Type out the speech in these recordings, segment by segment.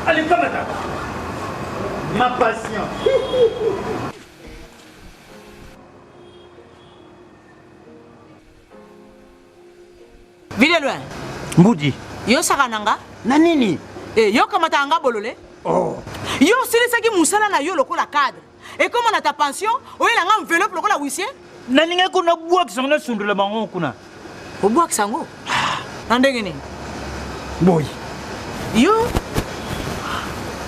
Allez, comme ça. Ma passion. Vile loin. Moudi. Yo sakananga? Nanini. Yo kamatanga bolole? Oh. Yo silisaki musala na yo lokola cadre. Et comme on a ta pension, oye la nga enveloppe lokola huissier? Naninga kuna buak sangna sundula bango kuna. Au buak sango? Nandenge ni? Boy. Yo,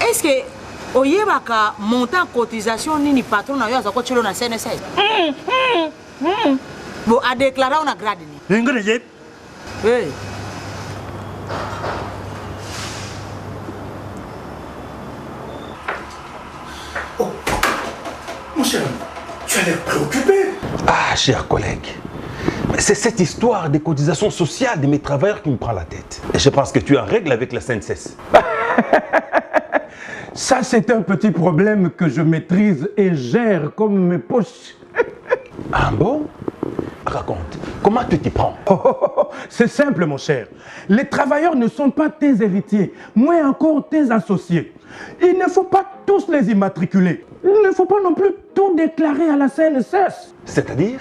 est-ce que oye baka montant cotisation nini patron na yo azako chelo na CNSA? Bon, a déclaré on a grade ni. Ngene yep. Hey. Oh, mon cher, tu as l'air préoccupé. Ah, chers collègues, c'est cette histoire des cotisations sociales de mes travailleurs qui me prend la tête. Et je pense que tu es en règle avec la CNSS. Ça, c'est un petit problème que je maîtrise et gère comme mes poches. Ah bon? Raconte, comment tu t'y prends? C'est simple, mon cher. Les travailleurs ne sont pas tes héritiers, moins encore tes associés. Il ne faut pas tous les immatriculer. Il ne faut pas non plus tout déclarer à la CNSS. C'est-à-dire?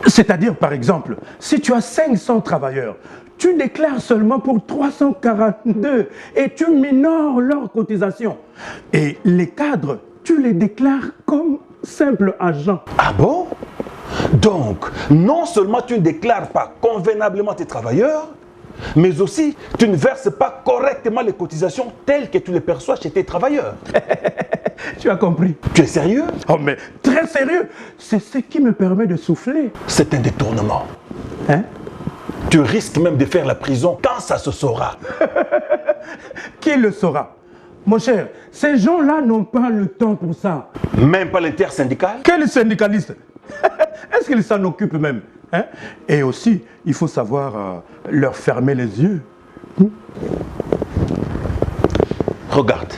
C'est-à-dire, par exemple, si tu as 500 travailleurs, tu déclares seulement pour 342 et tu minores leurs cotisations. Et les cadres, tu les déclares comme simples agents. Ah bon? Donc, non seulement tu ne déclares pas convenablement tes travailleurs, mais aussi tu ne verses pas correctement les cotisations telles que tu les perçois chez tes travailleurs. Tu as compris? Tu es sérieux? Oh mais très sérieux. C'est ce qui me permet de souffler. C'est un détournement. Hein? Tu risques même de faire la prison quand ça se saura. Qui le saura? Mon cher, ces gens-là n'ont pas le temps pour ça. Même pas l'intersyndical? Quel syndicaliste? Est-ce qu'ils s'en occupent même? Hein? Et aussi, il faut savoir leur fermer les yeux. Regarde.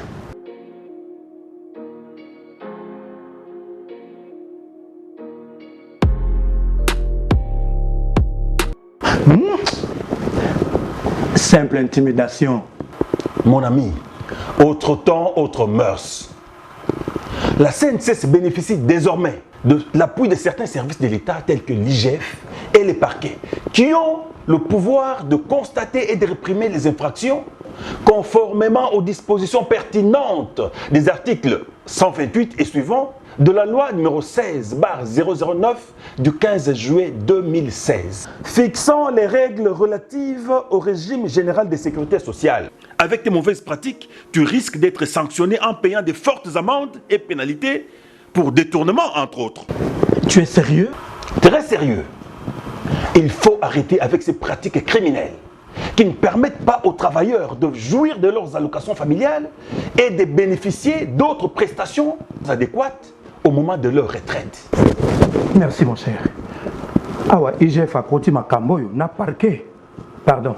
Simple intimidation. Mon ami, autre temps, autre mœurs. La CNSS bénéficie désormais de l'appui de certains services de l'État tels que l'IGF et les parquets, qui ont le pouvoir de constater et de réprimer les infractions conformément aux dispositions pertinentes des articles 128 et suivants de la loi numéro 16/009 du 15 juillet 2016, fixant les règles relatives au régime général de sécurité sociale. Avec tes mauvaises pratiques, tu risques d'être sanctionné en payant de fortes amendes et pénalités pour détournement, entre autres. Tu es sérieux? Très sérieux. Il faut arrêter avec ces pratiques criminelles qui ne permettent pas aux travailleurs de jouir de leurs allocations familiales et de bénéficier d'autres prestations adéquates au moment de leur retraite. Merci, mon cher. Ah ouais, IGF a côté ma camboyo, n'a parqué. Pardon.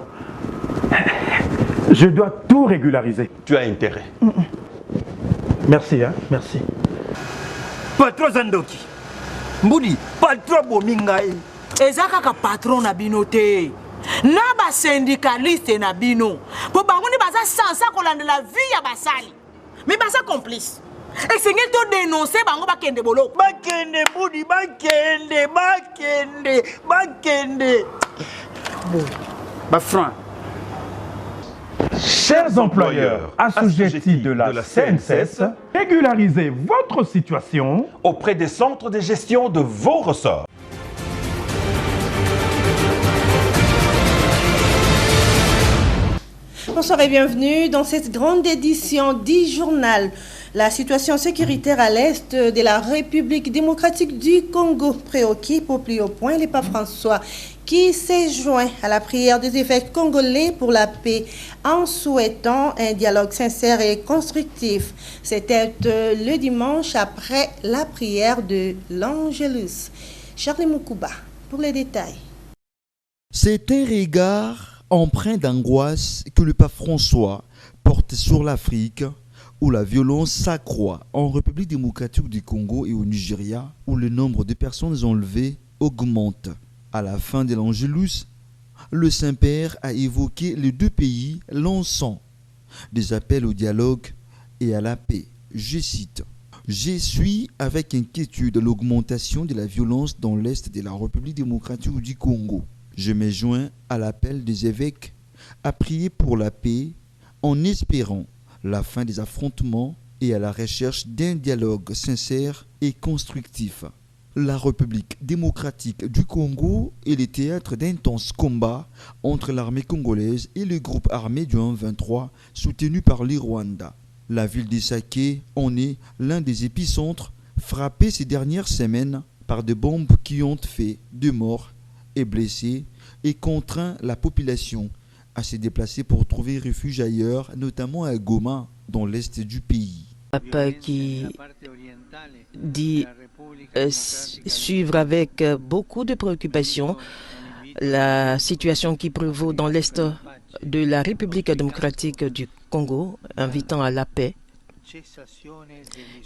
Je dois tout régulariser. Tu as intérêt. Merci, hein, merci. Pas trop Zandoki. Moudi, pas trop Bomingaï. Ezaka ka patron na bino te. Na ba syndicaliste na bino. Po bango ni baza sansa kolanda la vie ya basali. Mais baza complice. Et c'est ngel to dénoncer bango ba kende bolo. Bakende Moudi, bakende. Bon, bah franc. Chers employeurs assujettis de la CNSS, régularisez votre situation auprès des centres de gestion de vos ressorts. Bonsoir et bienvenue dans cette grande édition d'e-journal. La situation sécuritaire à l'est de la République démocratique du Congo préoccupe au plus haut point le pape François qui s'est joint à la prière des évêques congolais pour la paix en souhaitant un dialogue sincère et constructif. C'était le dimanche après la prière de l'Angélus. Charles Moukouba pour les détails. C'est un regard empreint d'angoisse que le pape François porte sur l'Afrique, où la violence s'accroît en République démocratique du Congo et au Nigeria, où le nombre de personnes enlevées augmente. À la fin de l'Angélus, le Saint-Père a évoqué les deux pays lançant des appels au dialogue et à la paix. Je cite. « Je suis avec inquiétude l'augmentation de la violence dans l'Est de la République démocratique du Congo. Je me joins à l'appel des évêques à prier pour la paix en espérant la fin des affrontements et à la recherche d'un dialogue sincère et constructif. La République démocratique du Congo est le théâtre d'intenses combats entre l'armée congolaise et le groupe armé du M23 soutenu par le Rwanda. La ville de Sake en est l'un des épicentres frappés ces dernières semaines par des bombes qui ont fait 2 morts et blessés et contraint la population à se déplacer pour trouver refuge ailleurs, notamment à Goma, dans l'est du pays. Papa qui dit suivre avec beaucoup de préoccupation la situation qui prévaut dans l'est de la République démocratique du Congo, invitant à la paix.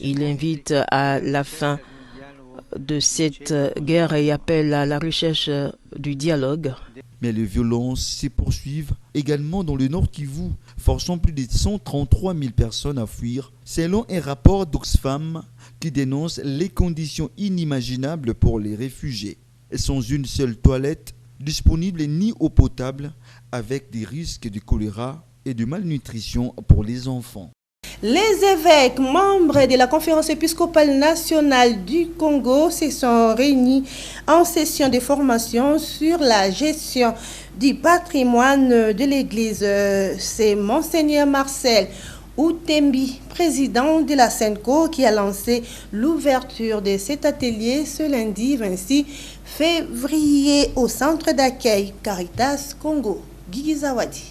Il invite à la fin de cette guerre et appelle à la recherche du dialogue. Mais les violences se poursuivent également dans le Nord Kivu, forçant plus de 133 000 personnes à fuir, selon un rapport d'Oxfam qui dénonce les conditions inimaginables pour les réfugiés, sans une seule toilette disponible ni eau potable, avec des risques de choléra et de malnutrition pour les enfants. Les évêques membres de la conférence épiscopale nationale du Congo se sont réunis en session de formation sur la gestion du patrimoine de l'Église. C'est Monseigneur Marcel Outembi, président de la SENCO, qui a lancé l'ouverture de cet atelier ce lundi 26 février au centre d'accueil Caritas Congo. Guigui Zawadi.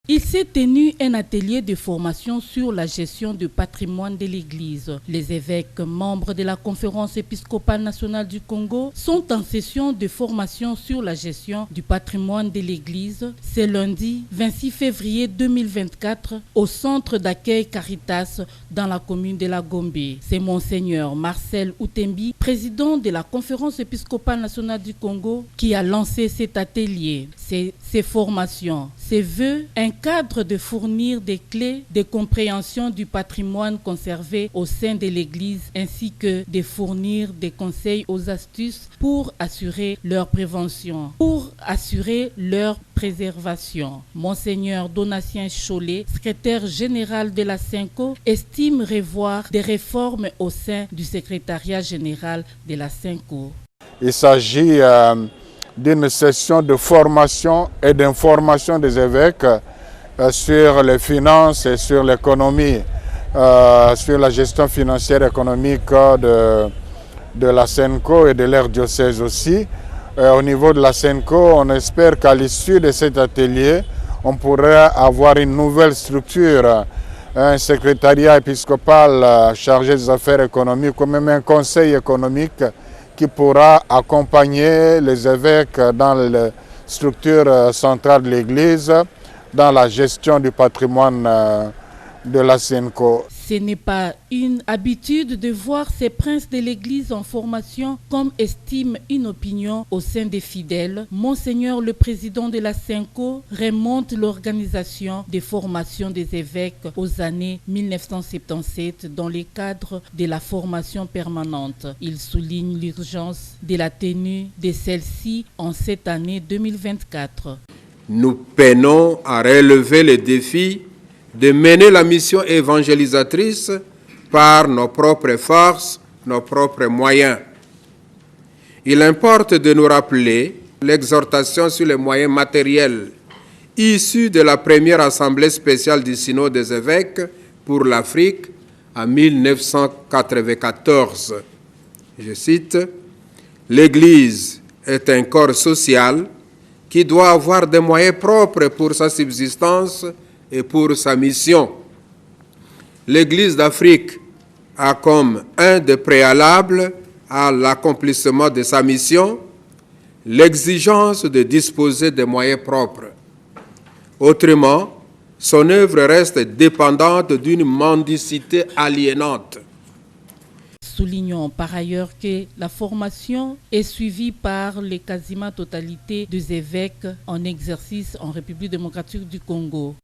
Il s'est tenu un atelier de formation sur la gestion du patrimoine de l'Église. Les évêques membres de la conférence épiscopale nationale du Congo sont en session de formation sur la gestion du patrimoine de l'Église. C'est lundi 26 février 2024 au centre d'accueil Caritas dans la commune de la Gombe. C'est Monseigneur Marcel Outembi, président de la conférence épiscopale nationale du Congo, qui a lancé cet atelier. Ces formations se veut un cadre de fournir des clés de compréhension du patrimoine conservé au sein de l'Église ainsi que de fournir des conseils aux astuces pour assurer leur prévention, pour assurer leur préservation. Monseigneur Donatien Chollet, secrétaire général de la SENCO, estime revoir des réformes au sein du secrétariat général de la SENCO. Il s'agit d'une session de formation et d'information des évêques sur les finances et sur l'économie, sur la gestion financière et économique de la SENCO et de leur diocèse aussi. Au niveau de la SENCO, on espère qu'à l'issue de cet atelier, on pourrait avoir une nouvelle structure, un secrétariat épiscopal chargé des affaires économiques, ou même un conseil économique qui pourra accompagner les évêques dans les structures centrales de l'Église, dans la gestion du patrimoine de la SENCO. Ce n'est pas une habitude de voir ces princes de l'Église en formation, comme estime une opinion au sein des fidèles. Monseigneur le président de la SENCO remonte l'organisation des formations des évêques aux années 1977 dans le cadre de la formation permanente. Il souligne l'urgence de la tenue de celle-ci en cette année 2024. Nous peinons à relever le défi de mener la mission évangélisatrice par nos propres forces, nos propres moyens. Il importe de nous rappeler l'exhortation sur les moyens matériels issue de la première assemblée spéciale du Synode des évêques pour l'Afrique en 1994. Je cite, « L'Église est un corps social qui doit avoir des moyens propres pour sa subsistance et pour sa mission. L'Église d'Afrique a comme un des préalables à l'accomplissement de sa mission l'exigence de disposer de moyens propres. Autrement, son œuvre reste dépendante d'une mendicité aliénante. » Soulignons par ailleurs que la formation est suivie par les quasiment totalité des évêques en exercice en République démocratique du Congo.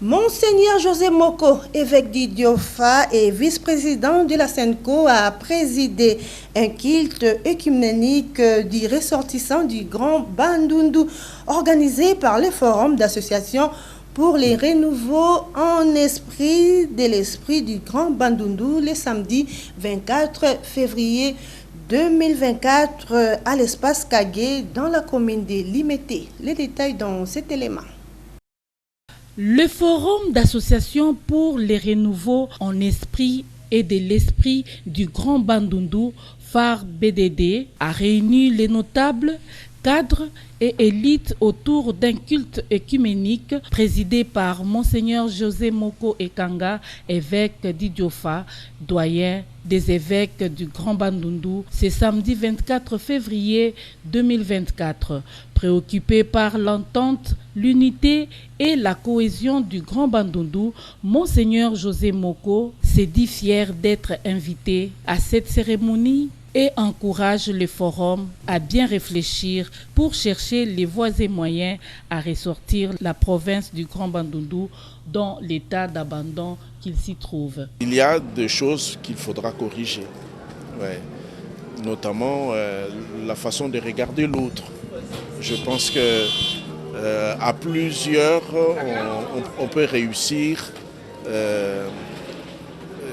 Monseigneur José Moko, évêque d'Idiofa et vice-président de la SENCO, a présidé un culte œcuménique du ressortissant du Grand Bandundu, organisé par le Forum d'association pour les renouveaux en esprit de l'esprit du Grand Bandundu le samedi 24 février 2024 à l'espace Kagé dans la commune de Limete. Les détails dans cet élément. Le Forum d'association pour les renouveaux en esprit et de l'esprit du Grand Bandundu, phare BDD, a réuni les notables, cadres et élites autour d'un culte œcuménique présidé par Monseigneur José Moko Ekanga, évêque d'Idiofa, doyen des évêques du Grand Bandundu, ce samedi 24 février 2024. Préoccupé par l'entente, l'unité et la cohésion du Grand Bandundu, Monseigneur José Moko s'est dit fier d'être invité à cette cérémonie et encourage le forum à bien réfléchir pour chercher les voies et moyens à ressortir la province du Grand Bandundu dans l'état d'abandon qu'il s'y trouve. Il y a des choses qu'il faudra corriger, notamment la façon de regarder l'autre. Je pense que à plusieurs, on peut réussir.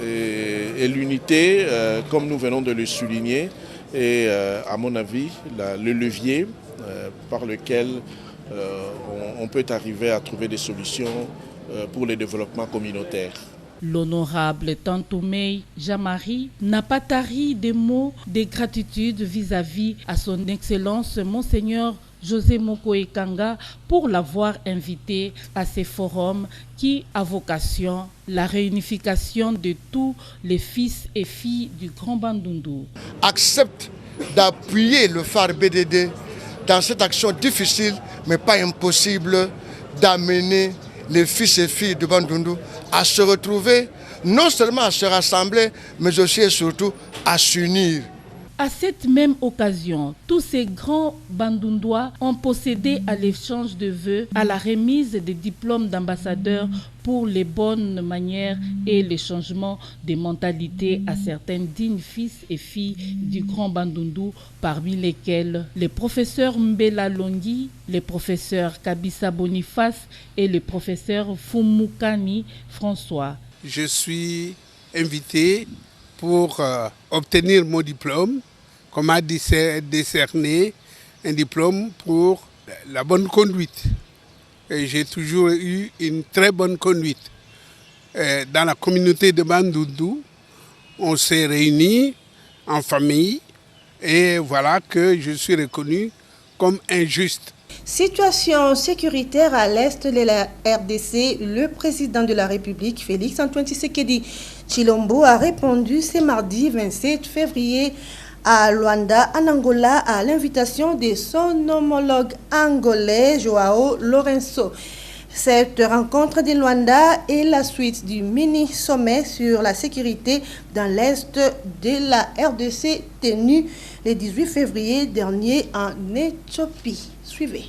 Et l'unité, comme nous venons de le souligner, est à mon avis le levier par lequel on peut arriver à trouver des solutions pour le développement communautaire. L'honorable Tantoumei Jamari n'a pas tari des mots de gratitude vis-à-vis à son Excellence Monseigneur José Moko Ekanga pour l'avoir invité à ces forums qui a vocation la réunification de tous les fils et filles du Grand Bandundu. Accepte d'appuyer le phare BDD dans cette action difficile mais pas impossible d'amener les fils et filles du Bandundu à se retrouver, non seulement à se rassembler, mais aussi et surtout à s'unir. À cette même occasion, tous ces grands bandundois ont procédé à l'échange de vœux, à la remise des diplômes d'ambassadeurs pour les bonnes manières et le changement des mentalités à certains dignes fils et filles du Grand Bandundu, parmi lesquels les professeurs Mbela Longi, les professeurs Kabissa Boniface et le professeur Fumukani François. Je suis invité pour obtenir mon diplôme, qu'on m'a décerné un diplôme pour la bonne conduite. Et j'ai toujours eu une très bonne conduite. Dans la communauté de Bandundu, on s'est réunis en famille et voilà que je suis reconnu comme un juste. Situation sécuritaire à l'est de la RDC, le président de la République, Félix Antoine Tshisekedi Tshilombo, a répondu ce mardi 27 février à Luanda, en Angola, à l'invitation de son homologue angolais, Joao Lourenço. Cette rencontre de Luanda est la suite du mini-sommet sur la sécurité dans l'est de la RDC tenu le 18 février dernier en Éthiopie. Suivez.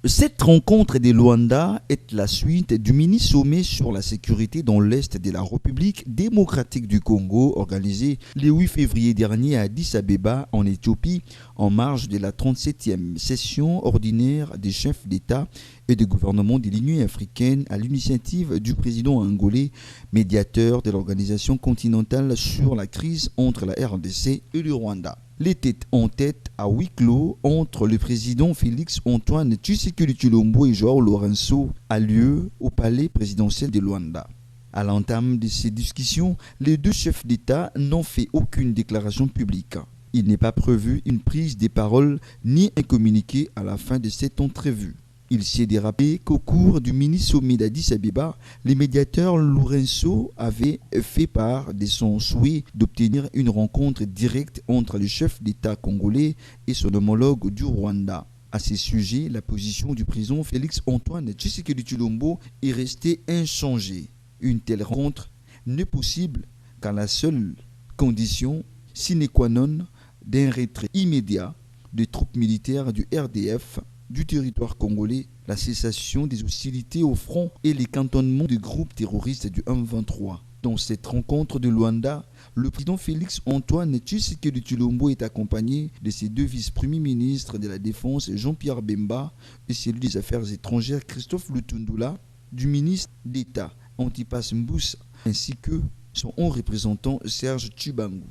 Cette rencontre de Luanda est la suite du mini-sommet sur la sécurité dans l'Est de la République démocratique du Congo organisé le 8 février dernier à Addis Abeba en Éthiopie en marge de la 37e session ordinaire des chefs d'État et de gouvernement de l'Union africaine à l'initiative du président angolais, médiateur de l'organisation continentale sur la crise entre la RDC et le Rwanda. Les têtes en tête à huis clos entre le président Félix Antoine Tshisekedi Tshilombo et Joao Lourenço a lieu au palais présidentiel de Luanda. À l'entame de ces discussions, les deux chefs d'État n'ont fait aucune déclaration publique. Il n'est pas prévu une prise de parole ni un communiqué à la fin de cette entrevue. Il s'est dérapé qu'au cours du mini-sommet d'Addis Abeba, le médiateur Lourenço avait fait part de son souhait d'obtenir une rencontre directe entre le chef d'État congolais et son homologue du Rwanda. À ce sujet, la position du président Félix Antoine Tshisekedi Tshilombo est restée inchangée. Une telle rencontre n'est possible qu'à la seule condition sine qua non d'un retrait immédiat des troupes militaires du RDF du territoire congolais, la cessation des hostilités au front et les cantonnements des groupes terroristes du M23. Dans cette rencontre de Luanda, le président Félix Antoine Tshisekedi Tshilombo est accompagné de ses deux vice-premiers ministres de la Défense, Jean-Pierre Bemba, et celui des Affaires étrangères, Christophe Lutundula, du ministre d'État, Antipas Mboussa, ainsi que son haut représentant, Serge Tshibangou.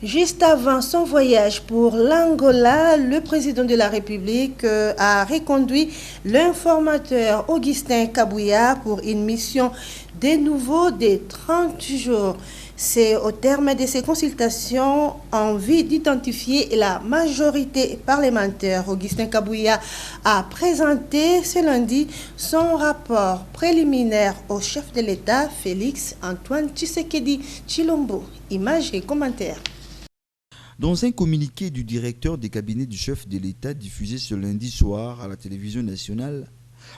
Juste avant son voyage pour l'Angola, le président de la République a reconduit l'informateur Augustin Kabouya pour une mission de nouveau de 30 jours. C'est au terme de ces consultations en vue d'identifier la majorité parlementaire. Augustin Kabouya a présenté ce lundi son rapport préliminaire au chef de l'État, Félix Antoine Tshisekedi Tshilombo. Images et commentaires. Dans un communiqué du directeur des cabinets du chef de l'État diffusé ce lundi soir à la télévision nationale,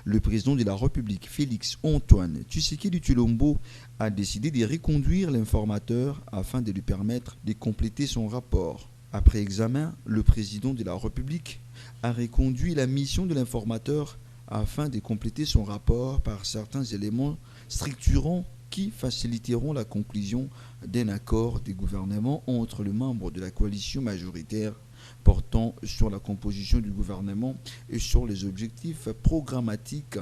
le président de la République, Félix Antoine Tshisekedi Tshilombo, a décidé de reconduire l'informateur afin de lui permettre de compléter son rapport. Après examen, le président de la République a reconduit la mission de l'informateur afin de compléter son rapport par certains éléments structurants qui faciliteront la conclusion d'un accord des gouvernements entre les membres de la coalition majoritaire portant sur la composition du gouvernement et sur les objectifs programmatiques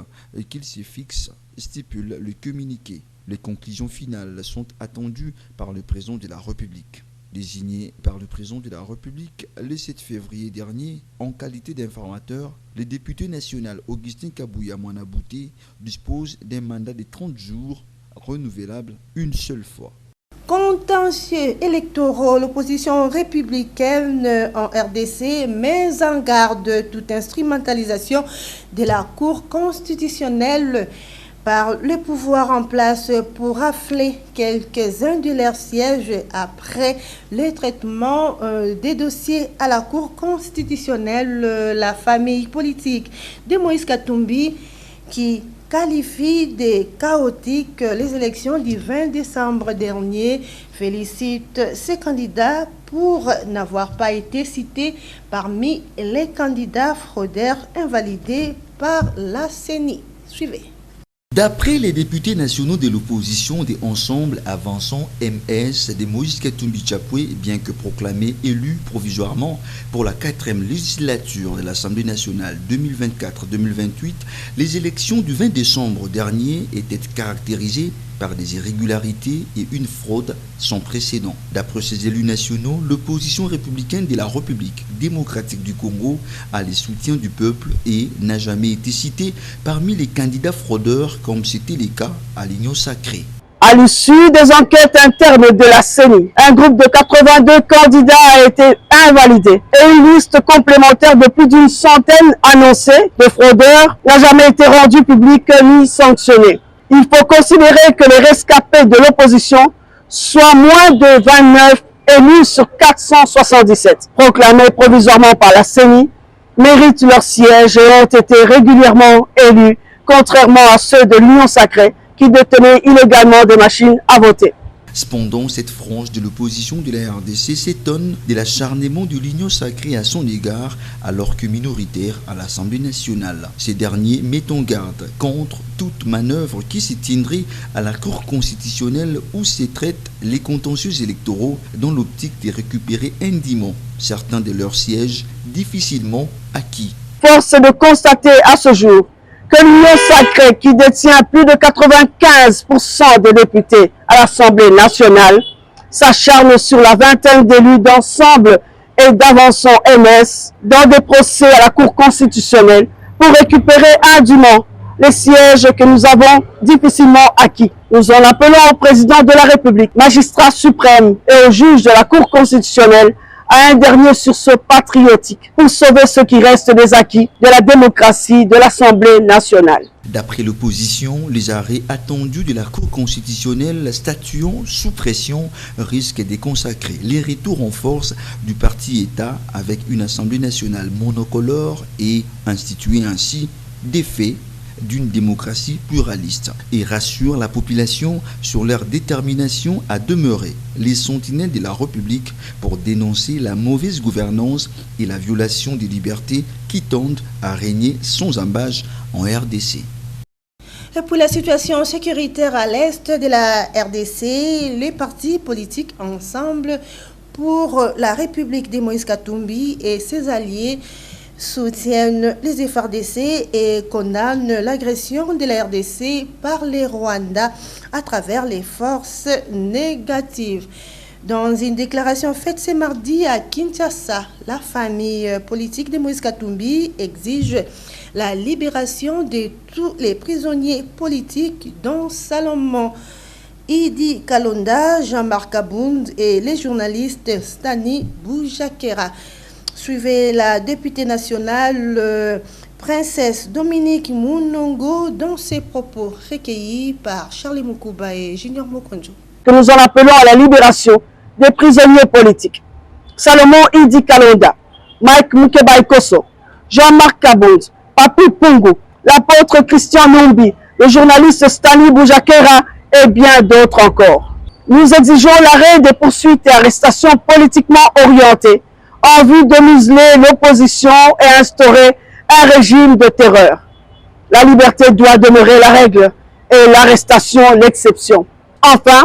qu'il se fixe, stipule le communiqué. Les conclusions finales sont attendues par le président de la République. Désigné par le président de la République le 7 février dernier, en qualité d'informateur, le député national Augustin Kabouya Mwanabouté dispose d'un mandat de 30 jours renouvelable une seule fois. Contentieux électoraux, l'opposition républicaine en RDC met en garde toute instrumentalisation de la Cour constitutionnelle par le pouvoir en place pour rafler quelques-uns de leurs sièges après le traitement des dossiers à la Cour constitutionnelle. La famille politique de Moïse Katumbi qui qualifie de chaotiques les élections du 20 décembre dernier, félicite ces candidats pour n'avoir pas été cités parmi les candidats fraudeurs invalidés par la CENI. Suivez. D'après les députés nationaux de l'opposition des Ensemble Avançons MS de Moïse Katumbi Tchapoué, bien que proclamé élu provisoirement pour la 4e législature de l'Assemblée nationale 2024-2028, les élections du 20 décembre dernier étaient caractérisées par des irrégularités et une fraude sans précédent. D'après ces élus nationaux, l'opposition républicaine de la République démocratique du Congo a le soutien du peuple et n'a jamais été citée parmi les candidats fraudeurs comme c'était le cas à l'Union sacrée. À l'issue des enquêtes internes de la CENI, un groupe de 82 candidats a été invalidé et une liste complémentaire de plus d'une centaine annoncée de fraudeurs n'a jamais été rendue publique ni sanctionnée. Il faut considérer que les rescapés de l'opposition soient moins de 29 élus sur 477, proclamés provisoirement par la CENI, méritent leur siège et ont été régulièrement élus, contrairement à ceux de l'Union sacrée qui détenaient illégalement des machines à voter. Cependant, cette frange de l'opposition de la RDC s'étonne de l'acharnement de l'Union sacrée à son égard, alors que minoritaire à l'Assemblée nationale. Ces derniers mettent en garde contre toute manœuvre qui se tiendrait à la Cour constitutionnelle où se traitent les contentieux électoraux dans l'optique de récupérer indûment certains de leurs sièges difficilement acquis. Force est de constater à ce jour que l'Union sacrée, qui détient plus de 95% des députés à l'Assemblée nationale, s'acharne sur la vingtaine d'élus d'Ensemble et d'Avançons MS dans des procès à la Cour constitutionnelle pour récupérer indûment les sièges que nous avons difficilement acquis. Nous en appelons au président de la République, magistrat suprême et au juge de la Cour constitutionnelle à un dernier sursaut patriotique pour sauver ce qui reste des acquis de la démocratie de l'Assemblée nationale. D'après l'opposition, les arrêts attendus de la Cour constitutionnelle statuant sous pression risquent de consacrer les retours en force du parti-État avec une Assemblée nationale monocolore et instituer ainsi des faits d'une démocratie pluraliste et rassure la population sur leur détermination à demeurer les sentinelles de la République pour dénoncer la mauvaise gouvernance et la violation des libertés qui tendent à régner sans embâche en RDC. Et pour la situation sécuritaire à l'est de la RDC, les partis politiques Ensemble pour la République de Moïse Katumbi et ses alliés soutiennent les FARDC et condamnent l'agression de la RDC par les Rwandais à travers les forces négatives. Dans une déclaration faite ce mardi à Kinshasa, la famille politique de Moïse Katumbi exige la libération de tous les prisonniers politiques dont Salomon Idi Kalonda, Jean-Marc Abound et les journalistes Stani Boujakera. Suivez la députée nationale Princesse Dominique Mounongo dans ses propos recueillis par Charlie Moukouba et Junior Mokonjo. Que nous en appelons à la libération des prisonniers politiques. Salomon Idi Kalonda, Mike Mukebaikoso, Jean-Marc Abound, Papi Pungu, l'apôtre Christian Numbi, le journaliste Stani Boujakera et bien d'autres encore. Nous exigeons l'arrêt des poursuites et arrestations politiquement orientées en vue de museler l'opposition et instaurer un régime de terreur. La liberté doit demeurer la règle et l'arrestation l'exception. Enfin,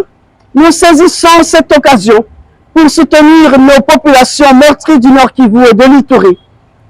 nous saisissons cette occasion pour soutenir nos populations meurtries du Nord Kivu et de l'Ituri.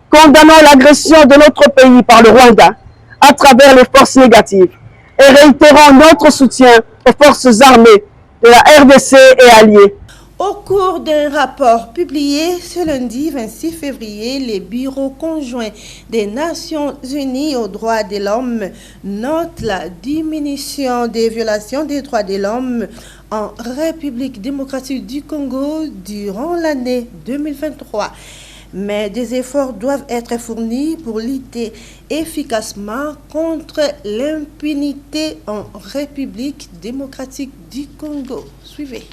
Condamnons l'agression de notre pays par le Rwanda à travers les forces négatives et réitérons notre soutien aux forces armées de la RDC et alliés. Au cours d'un rapport publié ce lundi 26 février, les bureaux conjoints des Nations Unies aux droits de l'homme notent la diminution des violations des droits de l'homme en République démocratique du Congo durant l'année 2023. Mais des efforts doivent être fournis pour lutter efficacement contre l'impunité en République démocratique du Congo. Suivez.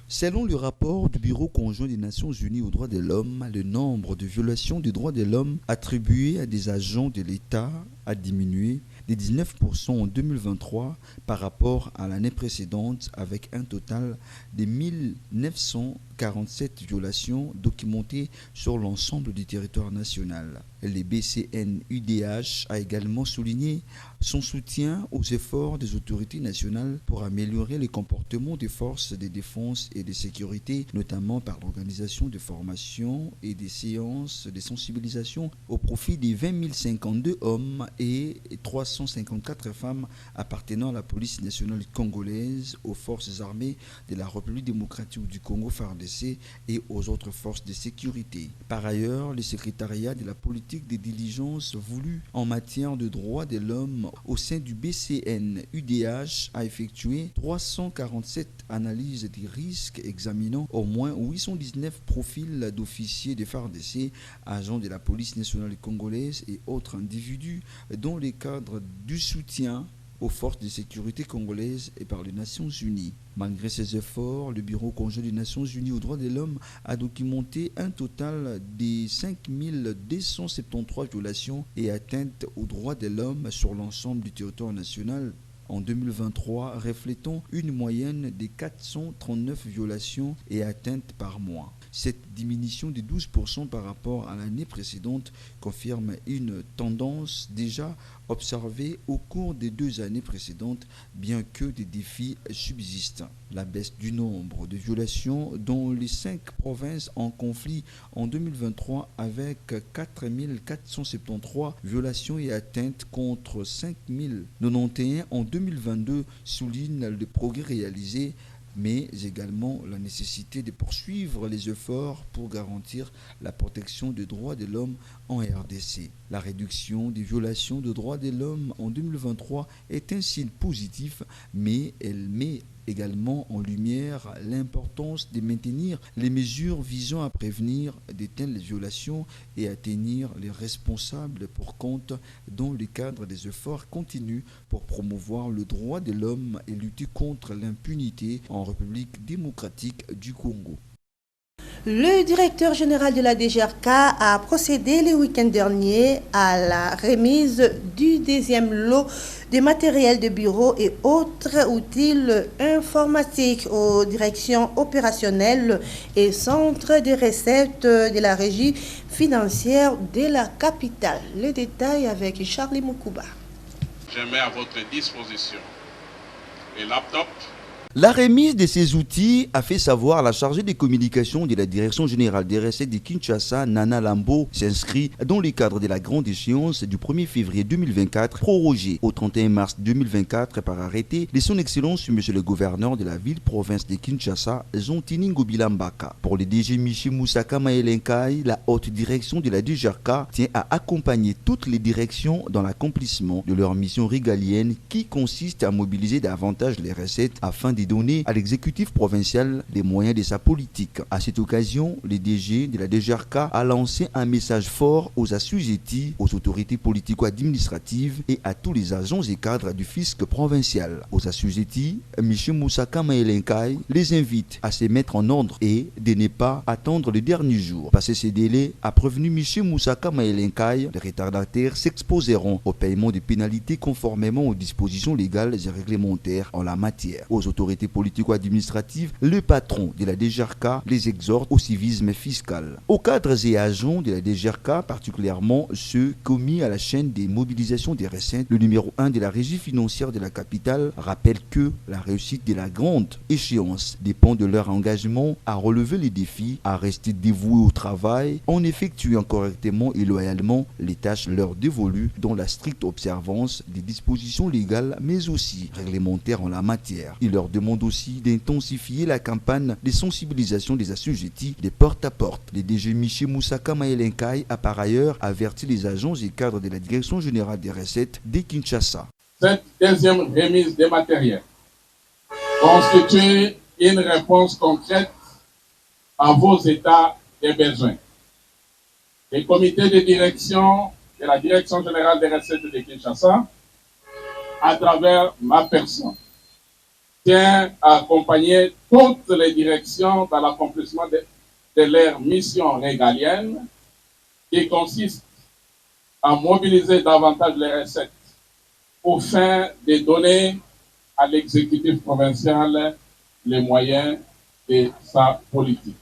Selon le rapport du Bureau conjoint des Nations Unies aux droits de l'homme, le nombre de violations des droits de l'homme attribuées à des agents de l'État a diminué de 19% en 2023 par rapport à l'année précédente, avec un total de 1947 violations documentées sur l'ensemble du territoire national. Le BCN-UDH a également souligné son soutien aux efforts des autorités nationales pour améliorer les comportements des forces de défense et de sécurité, notamment par l'organisation de formations et des séances de sensibilisation au profit des 20 052 hommes et 354 femmes appartenant à la police nationale congolaise, aux forces armées de la République démocratique du Congo FARDC et aux autres forces de sécurité. Par ailleurs, le secrétariat de la politique des diligences voulues en matière de droits de l'homme au sein du BCN-UDH a effectué 347 analyses des risques examinant au moins 819 profils d'officiers de FARDC, agents de la police nationale congolaise et autres individus dans le cadre du soutien aux forces de sécurité congolaises et par les Nations Unies. Malgré ces efforts, le Bureau conjoint des Nations Unies aux droits de l'homme a documenté un total de 5273 violations et atteintes aux droits de l'homme sur l'ensemble du territoire national en 2023, reflétant une moyenne de 439 violations et atteintes par mois. Cette diminution de 12% par rapport à l'année précédente confirme une tendance déjà observée au cours des 2 années précédentes, bien que des défis subsistent. La baisse du nombre de violations dans les 5 provinces en conflit en 2023, avec 4473 violations et atteintes contre 5091 en 2022, souligne le progrès réalisé, mais également la nécessité de poursuivre les efforts pour garantir la protection des droits de l'homme en RDC. La réduction des violations de droits de l'homme en 2023 est un signe positif, mais elle met également en lumière l'importance de maintenir les mesures visant à prévenir de telles violations et à tenir les responsables pour compte dans le cadre des efforts continus pour promouvoir le droit de l'homme et lutter contre l'impunité en République démocratique du Congo. Le directeur général de la DGRK a procédé le week-end dernier à la remise du deuxième lot de matériel de bureau et autres outils informatiques aux directions opérationnelles et centres de recettes de la régie financière de la capitale. Les détails avec Charlie Moukouba. Je mets à votre disposition les laptops. La remise de ces outils a fait savoir la chargée des communications de la Direction générale des recettes de Kinshasa, Nana Lambo, s'inscrit dans le cadre de la grande échéance du 1er février 2024, prorogée au 31 mars 2024 par arrêté de son Excellence Monsieur le gouverneur de la ville-province de Kinshasa, Zontini Ngobila Mbaka. Pour le DG Michi Moussaka Maëlenkai, la haute direction de la DGRK tient à accompagner toutes les directions dans l'accomplissement de leur mission régalienne qui consiste à mobiliser davantage les recettes afin de donner à l'exécutif provincial les moyens de sa politique. À cette occasion, le DG de la DGRK a lancé un message fort aux assujettis, aux autorités politico-administratives et à tous les agents et cadres du fisc provincial. Aux assujettis, Michel Moussaka Maëlenkai les invite à se mettre en ordre et de ne pas attendre le dernier jour. Passé ces délais, a prévenu Michel Moussaka Maëlenkai, les retardataires s'exposeront au paiement des pénalités conformément aux dispositions légales et réglementaires en la matière. Aux autorités politico-administratives, le patron de la DGRK les exhorte au civisme fiscal. Aux cadres et agents de la DGRK, particulièrement ceux commis à la chaîne des mobilisations des recettes, le numéro 1 de la régie financière de la capitale rappelle que la réussite de la grande échéance dépend de leur engagement à relever les défis, à rester dévoués au travail, en effectuant correctement et loyalement les tâches leur dévolues dans la stricte observance des dispositions légales mais aussi réglementaires en la matière. Il leur demande aussi d'intensifier la campagne de sensibilisation des assujettis de porte à porte. Le DG Michel Moussaka Maëlenkai a par ailleurs averti les agents et cadres de la Direction générale des recettes de Kinshasa. Cette deuxième remise des matériels constitue une réponse concrète à vos états et besoins. Le comité de direction de la Direction générale des recettes de Kinshasa, à travers ma personne, tient à accompagner toutes les directions dans l'accomplissement de leur mission régalienne qui consiste à mobiliser davantage les recettes au fin de donner à l'exécutif provincial les moyens de sa politique.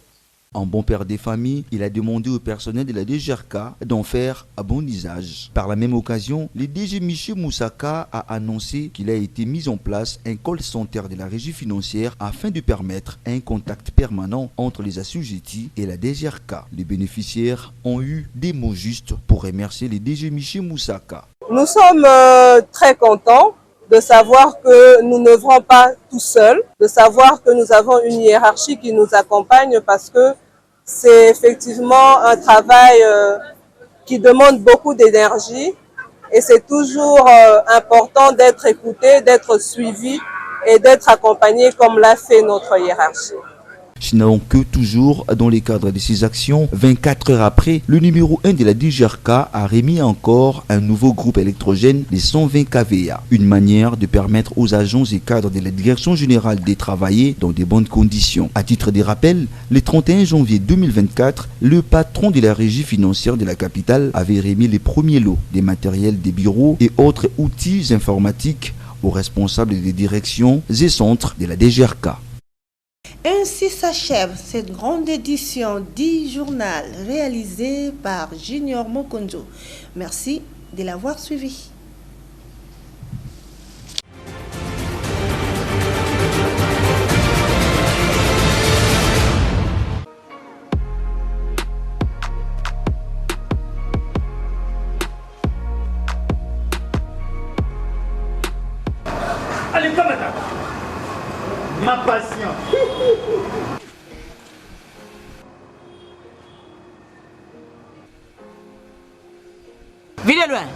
En bon père des familles, il a demandé au personnel de la DGRK d'en faire à bon usage. Par la même occasion, le DG Michel Moussaka a annoncé qu'il a été mis en place un call center de la régie financière afin de permettre un contact permanent entre les assujettis et la DGRK. Les bénéficiaires ont eu des mots justes pour remercier le DG Michel Moussaka. Nous sommes très contents de savoir que nous ne n'œuvrons pas tout seuls, de savoir que nous avons une hiérarchie qui nous accompagne parce que c'est effectivement un travail qui demande beaucoup d'énergie et c'est toujours important d'être écouté, d'être suivi et d'être accompagné comme l'a fait notre hiérarchie. Sinon que toujours dans les cadres de ces actions, 24 heures après, le numéro 1 de la DGRK a remis encore un nouveau groupe électrogène de 120 kVA. Une manière de permettre aux agents et cadres de la Direction générale de travailler dans de bonnes conditions. À titre de rappel, le 31 janvier 2024, le patron de la régie financière de la capitale avait remis les premiers lots des matériels des bureaux et autres outils informatiques aux responsables des directions et centres de la DGRK. Ainsi s'achève cette grande édition du journal réalisée par Junior Mokonjo. Merci de l'avoir suivi. Allez, pas madame. Ma passion. Vile loin.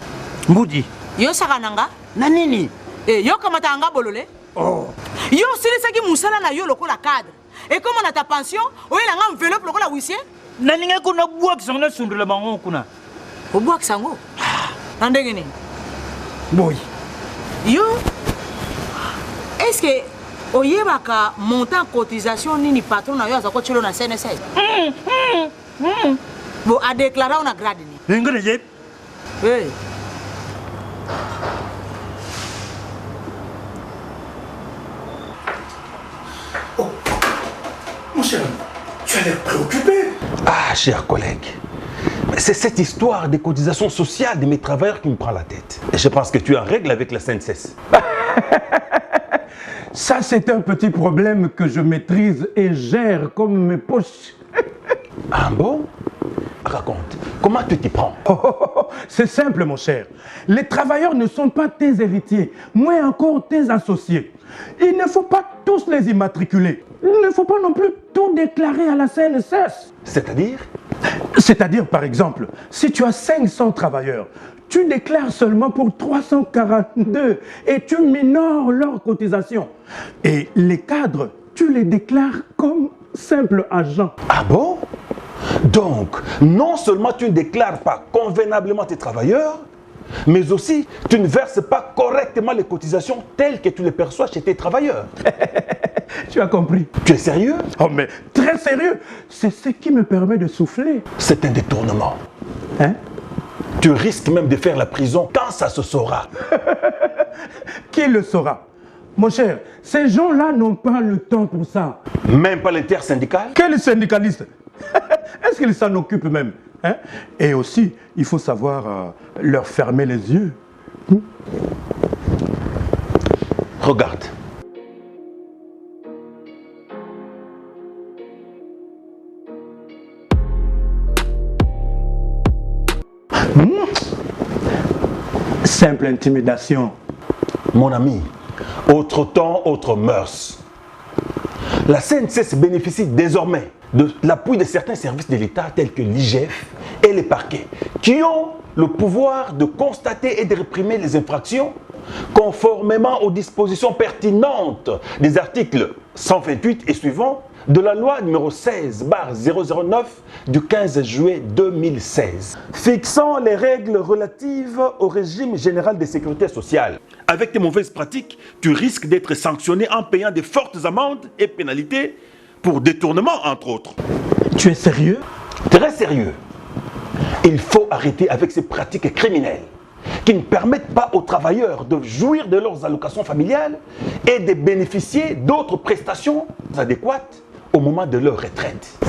Mbudi. Yo sakananga. Na nini? Yo kamata anga bolole. Oh. Yo silisaki musala na yo lokola cadre. Et comme on a ta pension, oyela nga enveloppe lokola huissier. Na ninga kuna buak sangna sundula bango kuna. O buak sango. Andenge ni. Boy. Yo. Est-ce que oyebaka montant cotisation nini patron na yo azako chelo na CNSS. Bon, a déclaré on a grade ni. Ngone yep. Hey. Oh, mon cher, tu as l'air préoccupé. Ah, chers collègues, c'est cette histoire des cotisations sociales de mes travailleurs qui me prend la tête. Et je pense que tu es en règle avec la CNSS. Ça, c'est un petit problème que je maîtrise et gère comme mes poches. Ah bon? Raconte, comment tu t'y prends? C'est simple, mon cher. Les travailleurs ne sont pas tes héritiers, moins encore tes associés. Il ne faut pas tous les immatriculer. Il ne faut pas non plus tout déclarer à la CNSS. C'est-à-dire? C'est-à-dire, par exemple, si tu as 500 travailleurs, tu déclares seulement pour 342 et tu minores leurs cotisations. Et les cadres, tu les déclares comme simples agents. Ah bon? Donc, non seulement tu ne déclares pas convenablement tes travailleurs, mais aussi tu ne verses pas correctement les cotisations telles que tu les perçois chez tes travailleurs. Tu as compris? Tu es sérieux? Oh mais très sérieux. C'est ce qui me permet de souffler. C'est un détournement. Hein? Tu risques même de faire la prison quand ça se saura. Qui le saura? Mon cher, ces gens-là n'ont pas le temps pour ça. Même pas l'intersyndical? Quel syndicaliste? Est-ce qu'ils s'en occupent même? Hein? Et aussi, il faut savoir leur fermer les yeux. Regarde. Simple intimidation. Mon ami, autre temps, autre mœurs. La CNSS bénéficie désormais de l'appui de certains services de l'État tels que l'IGF et les parquets, qui ont le pouvoir de constater et de réprimer les infractions conformément aux dispositions pertinentes des articles 128 et suivants de la loi numéro 16/009 du 15 juillet 2016, fixant les règles relatives au régime général de sécurité sociale. Avec tes mauvaises pratiques, tu risques d'être sanctionné en payant de fortes amendes et pénalités pour détournement, entre autres. Tu es sérieux? Très sérieux. Il faut arrêter avec ces pratiques criminelles qui ne permettent pas aux travailleurs de jouir de leurs allocations familiales et de bénéficier d'autres prestations adéquates au moment de leur retraite.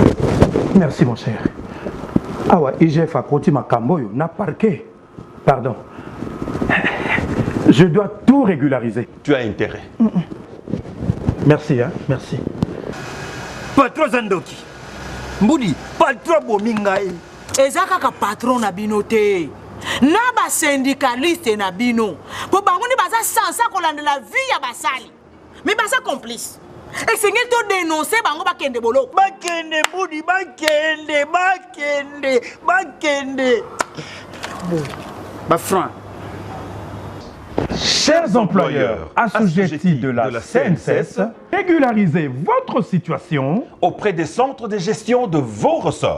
Merci, mon cher. Ah ouais, IGF a côté ma camboyo, n'a parqué. Pardon. Je dois tout régulariser. Tu as intérêt. Merci, hein, merci. Patron Zandoki. Mbudi, patron Bomingai. Ezaka ka patron na binote. Na ba syndicaliste na bino. Po bangouni baza sansa kolande la vie ya basali. Mais baza complice. Et c'est ngel to dénoncer bango bakende bolo. Bakende Mbudi, bakende. Ba franc. Chers employeurs assujettis de la CNSS, régularisez votre situation auprès des centres de gestion de vos ressorts.